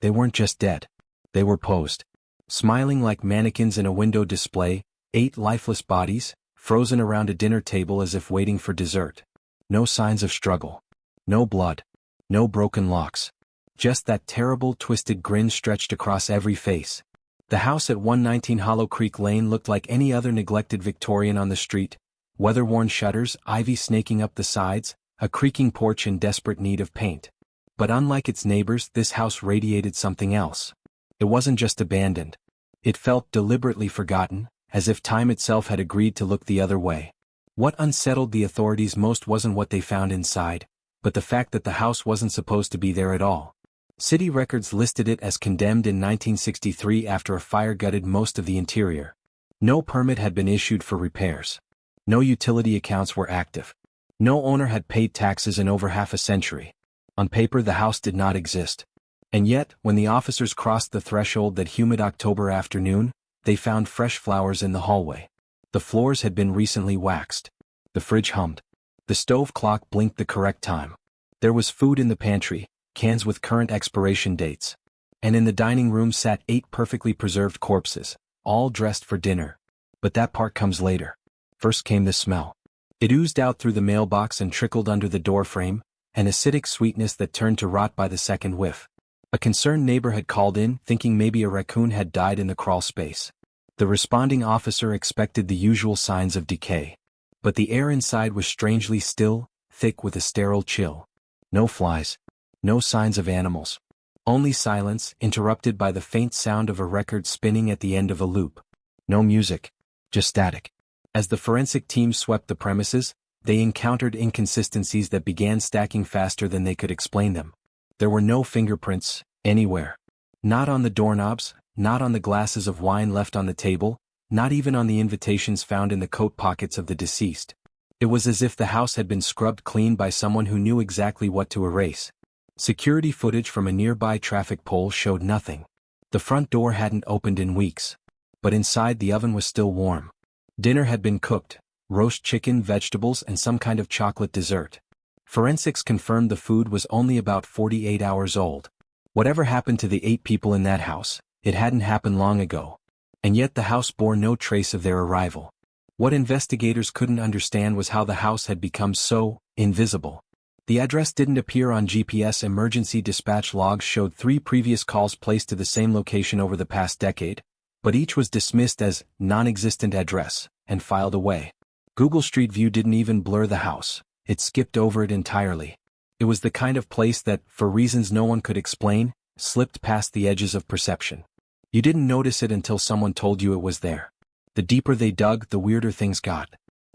They weren't just dead. They were posed. Smiling like mannequins in a window display, 8 lifeless bodies, frozen around a dinner table as if waiting for dessert. No signs of struggle. No blood. No broken locks. Just that terrible twisted grin stretched across every face. The house at 119 Hollow Creek Lane looked like any other neglected Victorian on the street. Weather-worn shutters, ivy snaking up the sides, a creaking porch in desperate need of paint. But unlike its neighbors, this house radiated something else. It wasn't just abandoned. It felt deliberately forgotten, as if time itself had agreed to look the other way. What unsettled the authorities most wasn't what they found inside, but the fact that the house wasn't supposed to be there at all. City records listed it as condemned in 1963 after a fire gutted most of the interior. No permit had been issued for repairs. No utility accounts were active. No owner had paid taxes in over half a century. On paper, the house did not exist. And yet, when the officers crossed the threshold that humid October afternoon, they found fresh flowers in the hallway. The floors had been recently waxed. The fridge hummed. The stove clock blinked the correct time. There was food in the pantry, cans with current expiration dates. And in the dining room sat 8 perfectly preserved corpses, all dressed for dinner. But that part comes later. First came the smell. It oozed out through the mailbox and trickled under the doorframe, an acidic sweetness that turned to rot by the second whiff. A concerned neighbor had called in, thinking maybe a raccoon had died in the crawl space. The responding officer expected the usual signs of decay. But the air inside was strangely still, thick with a sterile chill. No flies. No signs of animals. Only silence, interrupted by the faint sound of a record spinning at the end of a loop. No music. Just static. As the forensic team swept the premises, they encountered inconsistencies that began stacking faster than they could explain them. There were no fingerprints, anywhere. Not on the doorknobs, not on the glasses of wine left on the table, not even on the invitations found in the coat pockets of the deceased. It was as if the house had been scrubbed clean by someone who knew exactly what to erase. Security footage from a nearby traffic pole showed nothing. The front door hadn't opened in weeks. But inside the oven was still warm. Dinner had been cooked, roast chicken, vegetables, and some kind of chocolate dessert. Forensics confirmed the food was only about 48 hours old. Whatever happened to the 8 people in that house, it hadn't happened long ago. And yet the house bore no trace of their arrival. What investigators couldn't understand was how the house had become so invisible. The address didn't appear on GPS. Emergency dispatch logs showed 3 previous calls placed to the same location over the past decade, but each was dismissed as non-existent address and filed away. Google Street View didn't even blur the house. It skipped over it entirely. It was the kind of place that, for reasons no one could explain, slipped past the edges of perception. You didn't notice it until someone told you it was there. The deeper they dug, the weirder things got.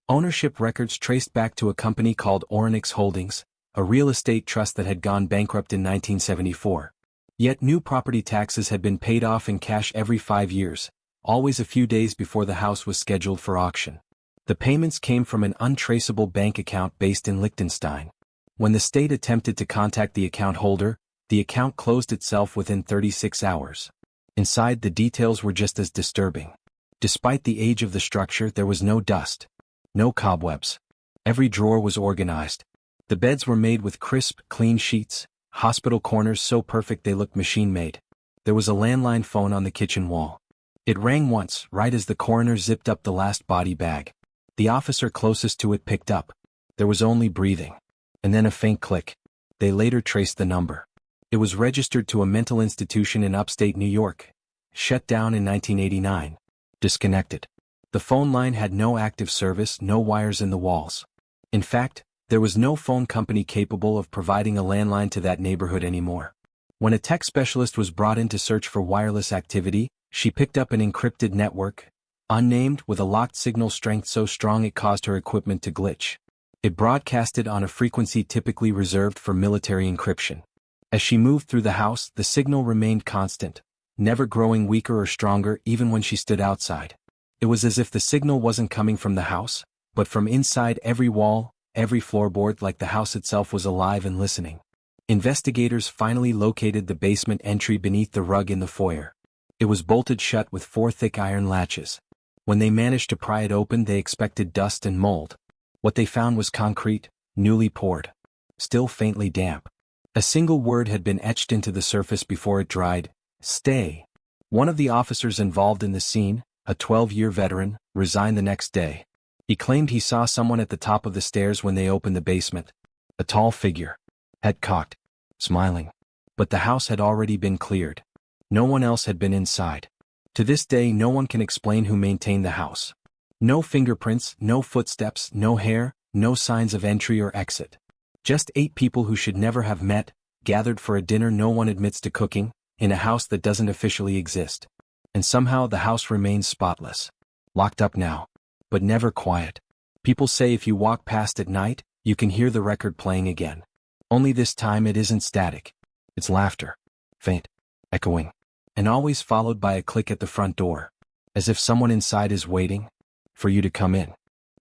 Ownership records traced back to a company called Oryx Holdings, a real estate trust that had gone bankrupt in 1974. Yet new property taxes had been paid off in cash every 5 years, always a few days before the house was scheduled for auction. The payments came from an untraceable bank account based in Liechtenstein. When the state attempted to contact the account holder, the account closed itself within 36 hours. Inside, the details were just as disturbing. Despite the age of the structure, there was no dust. No cobwebs. Every drawer was organized. The beds were made with crisp, clean sheets, hospital corners so perfect they looked machine-made. There was a landline phone on the kitchen wall. It rang once, right as the coroner zipped up the last body bag. The officer closest to it picked up. There was only breathing. And then a faint click. They later traced the number. It was registered to a mental institution in upstate New York. Shut down in 1989. Disconnected. The phone line had no active service, no wires in the walls. In fact, there was no phone company capable of providing a landline to that neighborhood anymore. When a tech specialist was brought in to search for wireless activity, she picked up an encrypted network, unnamed, with a locked signal strength so strong it caused her equipment to glitch. It broadcasted on a frequency typically reserved for military encryption. As she moved through the house, the signal remained constant, never growing weaker or stronger even when she stood outside. It was as if the signal wasn't coming from the house, but from inside every wall, every floorboard, like the house itself was alive and listening. Investigators finally located the basement entry beneath the rug in the foyer. It was bolted shut with 4 thick iron latches. When they managed to pry it open, they expected dust and mold. What they found was concrete, newly poured. Still faintly damp. A single word had been etched into the surface before it dried: stay. One of the officers involved in the scene, a 12-year veteran, resigned the next day. He claimed he saw someone at the top of the stairs when they opened the basement. A tall figure, head cocked, smiling. But the house had already been cleared. No one else had been inside. To this day, no one can explain who maintained the house. No fingerprints, no footsteps, no hair, no signs of entry or exit. Just 8 people who should never have met, gathered for a dinner no one admits to cooking, in a house that doesn't officially exist. And somehow the house remains spotless. Locked up now. But never quiet. People say if you walk past at night, you can hear the record playing again. Only this time it isn't static. It's laughter. Faint. Echoing. And always followed by a click at the front door. As if someone inside is waiting for you to come in.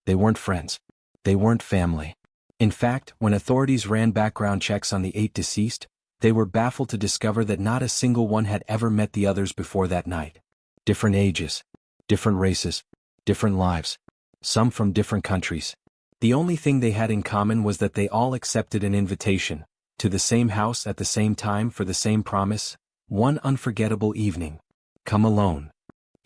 They weren't friends. They weren't family. In fact, when authorities ran background checks on the 8 deceased, they were baffled to discover that not a single one had ever met the others before that night. Different ages. Different races. Different lives. Some from different countries. The only thing they had in common was that they all accepted an invitation to the same house at the same time for the same promise: one unforgettable evening. Come alone.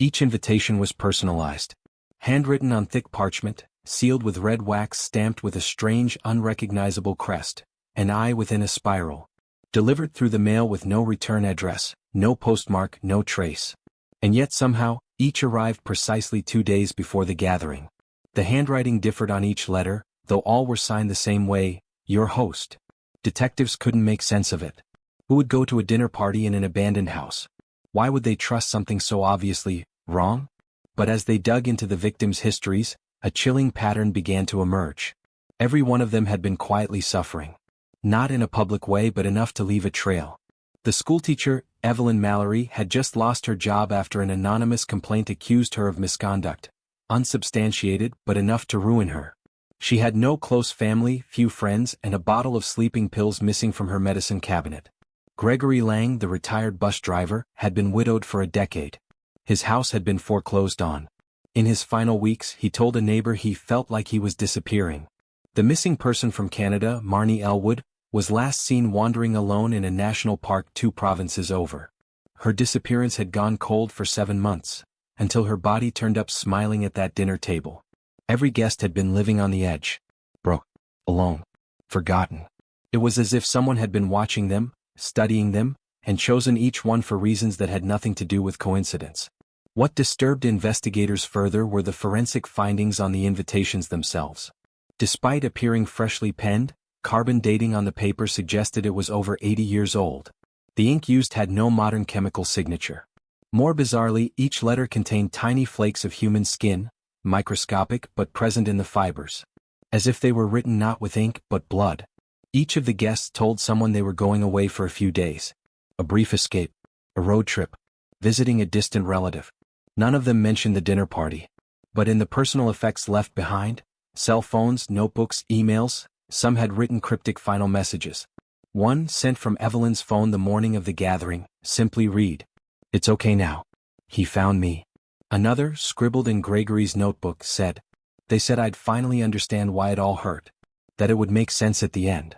Each invitation was personalized. Handwritten on thick parchment, sealed with red wax, stamped with a strange, unrecognizable crest, an eye within a spiral. Delivered through the mail with no return address, no postmark, no trace. And yet somehow, each arrived precisely 2 days before the gathering. The handwriting differed on each letter, though all were signed the same way: your host. Detectives couldn't make sense of it. Who would go to a dinner party in an abandoned house? Why would they trust something so obviously wrong? But as they dug into the victims' histories, a chilling pattern began to emerge. Every one of them had been quietly suffering. Not in a public way, but enough to leave a trail. The schoolteacher, Evelyn Mallory, had just lost her job after an anonymous complaint accused her of misconduct. Unsubstantiated, but enough to ruin her. She had no close family, few friends, and a bottle of sleeping pills missing from her medicine cabinet. Gregory Lang, the retired bus driver, had been widowed for a decade. His house had been foreclosed on. In his final weeks, he told a neighbor he felt like he was disappearing. The missing person from Canada, Marnie Elwood, was last seen wandering alone in a national park 2 provinces over. Her disappearance had gone cold for 7 months, until her body turned up smiling at that dinner table. Every guest had been living on the edge. Broke. Alone. Forgotten. It was as if someone had been watching them, studying them, and chosen each one for reasons that had nothing to do with coincidence. What disturbed investigators further were the forensic findings on the invitations themselves. Despite appearing freshly penned, carbon dating on the paper suggested it was over 80 years old. The ink used had no modern chemical signature. More bizarrely, each letter contained tiny flakes of human skin, microscopic but present in the fibers. As if they were written not with ink but blood. Each of the guests told someone they were going away for a few days. A brief escape. A road trip. Visiting a distant relative. None of them mentioned the dinner party. But in the personal effects left behind, cell phones, notebooks, emails, some had written cryptic final messages. One, sent from Evelyn's phone the morning of the gathering, simply read: "It's okay now. He found me." Another, scribbled in Gregory's notebook, said: "They said I'd finally understand why it all hurt. That it would make sense at the end."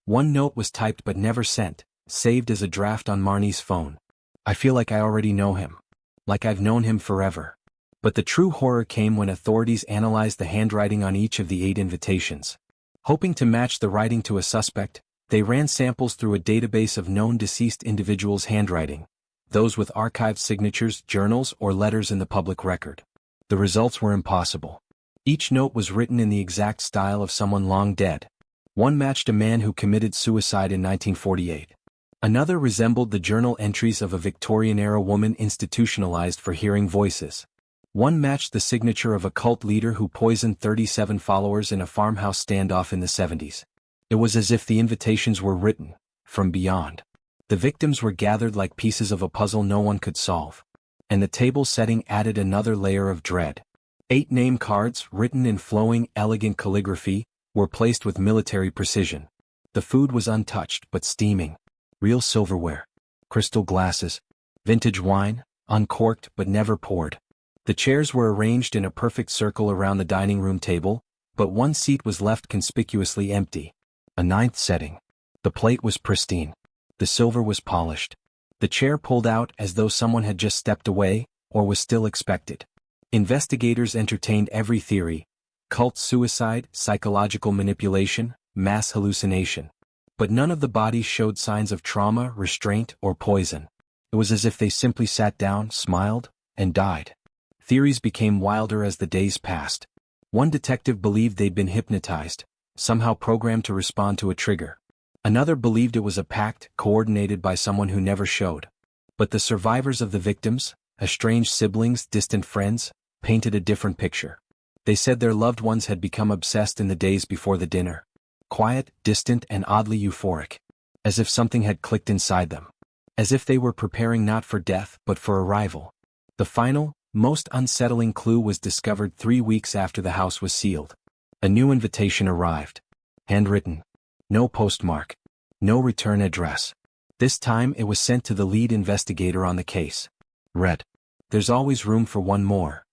One note was typed but never sent, saved as a draft on Marnie's phone. "I feel like I already know him. Like I've known him forever." But the true horror came when authorities analyzed the handwriting on each of the 8 invitations. Hoping to match the writing to a suspect, they ran samples through a database of known deceased individuals' handwriting, those with archived signatures, journals, or letters in the public record. The results were impossible. Each note was written in the exact style of someone long dead. One matched a man who committed suicide in 1948. Another resembled the journal entries of a Victorian-era woman institutionalized for hearing voices. One matched the signature of a cult leader who poisoned 37 followers in a farmhouse standoff in the 70s. It was as if the invitations were written from beyond. The victims were gathered like pieces of a puzzle no one could solve. And the table setting added another layer of dread. 8 name cards, written in flowing, elegant calligraphy, were placed with military precision. The food was untouched but steaming. Real silverware. Crystal glasses. Vintage wine, uncorked but never poured. The chairs were arranged in a perfect circle around the dining room table, but one seat was left conspicuously empty. A 9th setting. The plate was pristine. The silver was polished. The chair pulled out as though someone had just stepped away, or was still expected. Investigators entertained every theory: cult suicide, psychological manipulation, mass hallucination. But none of the bodies showed signs of trauma, restraint, or poison. It was as if they simply sat down, smiled, and died. Theories became wilder as the days passed. One detective believed they'd been hypnotized, somehow programmed to respond to a trigger. Another believed it was a pact coordinated by someone who never showed. But the survivors of the victims, estranged siblings, distant friends, painted a different picture. They said their loved ones had become obsessed in the days before the dinner. Quiet, distant, and oddly euphoric. As if something had clicked inside them. As if they were preparing not for death but for arrival. The final, most unsettling clue was discovered 3 weeks after the house was sealed. A new invitation arrived. Handwritten. No postmark. No return address. This time it was sent to the lead investigator on the case. Read. There's always room for one more.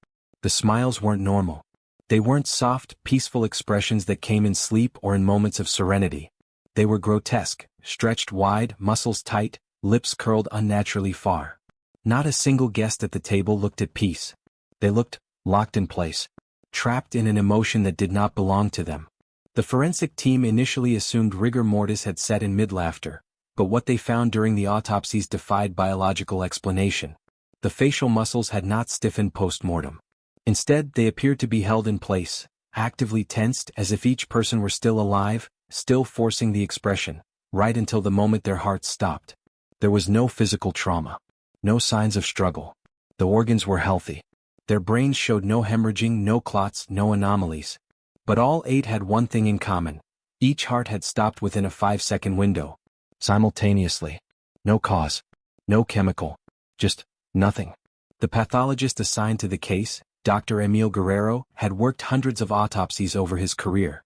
The smiles weren't normal. They weren't soft, peaceful expressions that came in sleep or in moments of serenity. They were grotesque, stretched wide, muscles tight, lips curled unnaturally far. Not a single guest at the table looked at peace. They looked locked in place, trapped in an emotion that did not belong to them. The forensic team initially assumed rigor mortis had set in mid-laughter, but what they found during the autopsies defied biological explanation. The facial muscles had not stiffened post-mortem. Instead, they appeared to be held in place, actively tensed as if each person were still alive, still forcing the expression, right until the moment their hearts stopped. There was no physical trauma. No signs of struggle. The organs were healthy. Their brains showed no hemorrhaging, no clots, no anomalies. But all 8 had one thing in common. Each heart had stopped within a 5-second window. Simultaneously. No cause. No chemical. Just nothing. The pathologist assigned to the case, Dr. Emil Guerrero, had worked hundreds of autopsies over his career.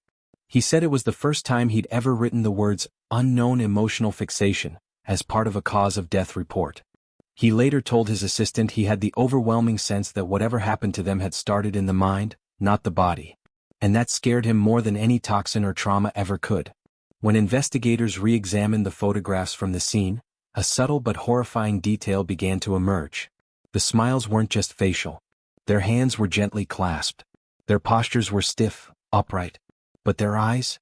He said it was the first time he'd ever written the words, unknown emotional fixation, as part of a cause of death report. He later told his assistant he had the overwhelming sense that whatever happened to them had started in the mind, not the body. And that scared him more than any toxin or trauma ever could. When investigators re-examined the photographs from the scene, a subtle but horrifying detail began to emerge. The smiles weren't just facial. Their hands were gently clasped. Their postures were stiff, upright. But their eyes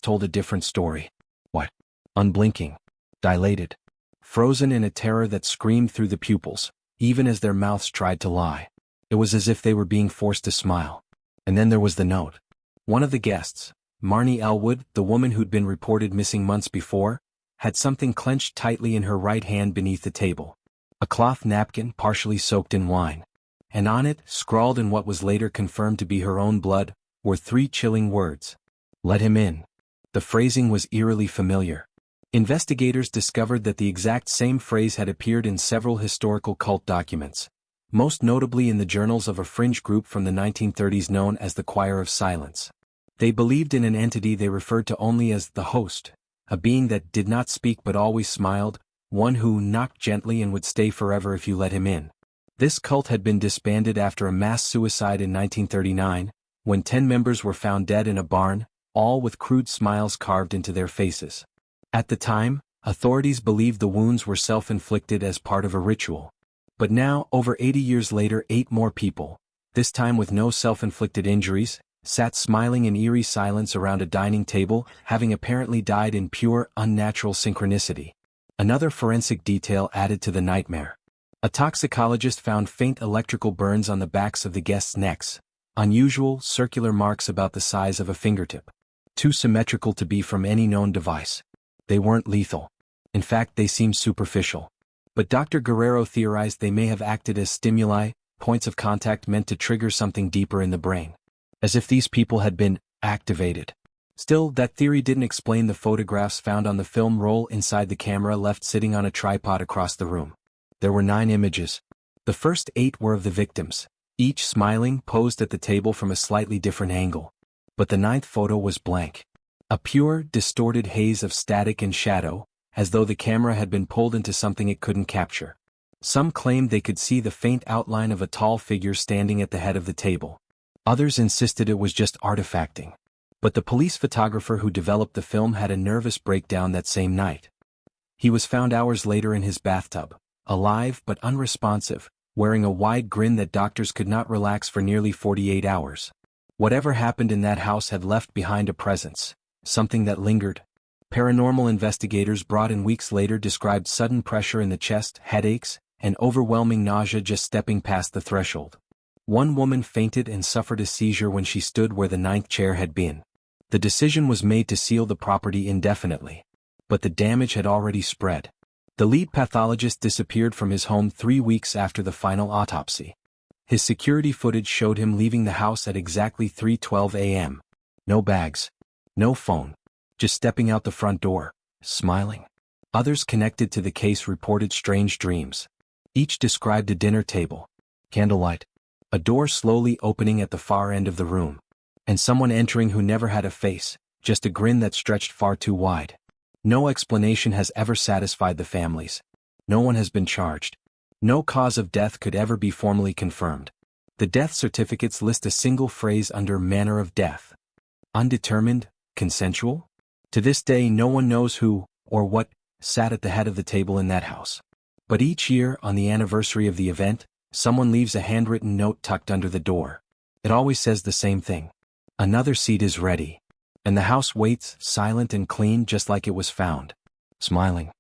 told a different story. What? Unblinking. Dilated. Frozen in a terror that screamed through the pupils, even as their mouths tried to lie. It was as if they were being forced to smile. And then there was the note. One of the guests, Marnie Elwood, the woman who'd been reported missing months before, had something clenched tightly in her right hand beneath the table. A cloth napkin partially soaked in wine. And on it, scrawled in what was later confirmed to be her own blood, were 3 chilling words. Let him in. The phrasing was eerily familiar. Investigators discovered that the exact same phrase had appeared in several historical cult documents, most notably in the journals of a fringe group from the 1930s known as the Choir of Silence. They believed in an entity they referred to only as the host, a being that did not speak but always smiled, one who knocked gently and would stay forever if you let him in. This cult had been disbanded after a mass suicide in 1939, when 10 members were found dead in a barn, all with crude smiles carved into their faces. At the time, authorities believed the wounds were self-inflicted as part of a ritual. But now, over 80 years later, 8 more people, this time with no self-inflicted injuries, sat smiling in eerie silence around a dining table, having apparently died in pure, unnatural synchronicity. Another forensic detail added to the nightmare. A toxicologist found faint electrical burns on the backs of the guests' necks, unusual, circular marks about the size of a fingertip. Too symmetrical to be from any known device. They weren't lethal. In fact, they seemed superficial. But Dr. Guerrero theorized they may have acted as stimuli, points of contact meant to trigger something deeper in the brain. As if these people had been activated. Still, that theory didn't explain the photographs found on the film roll inside the camera left sitting on a tripod across the room. There were 9 images. The first 8 were of the victims, each smiling, posed at the table from a slightly different angle. But the 9th photo was blank. A pure, distorted haze of static and shadow, as though the camera had been pulled into something it couldn't capture. Some claimed they could see the faint outline of a tall figure standing at the head of the table. Others insisted it was just artifacting. But the police photographer who developed the film had a nervous breakdown that same night. He was found hours later in his bathtub, alive but unresponsive, wearing a wide grin that doctors could not relax for nearly 48 hours. Whatever happened in that house had left behind a presence, something that lingered. Paranormal investigators brought in weeks later described sudden pressure in the chest, headaches, and overwhelming nausea just stepping past the threshold. One woman fainted and suffered a seizure when she stood where the ninth chair had been. The decision was made to seal the property indefinitely. But the damage had already spread. The lead pathologist disappeared from his home 3 weeks after the final autopsy. His security footage showed him leaving the house at exactly 3:12 a.m. No bags. No phone. Just stepping out the front door, smiling. Others connected to the case reported strange dreams. Each described a dinner table, candlelight, a door slowly opening at the far end of the room, and someone entering who never had a face, just a grin that stretched far too wide. No explanation has ever satisfied the families. No one has been charged. No cause of death could ever be formally confirmed. The death certificates list a single phrase under manner of death. Undetermined, consensual? To this day no one knows who, or what, sat at the head of the table in that house. But each year, on the anniversary of the event, someone leaves a handwritten note tucked under the door. It always says the same thing. Another seat is ready. And the house waits, silent and clean just like it was found. Smiling.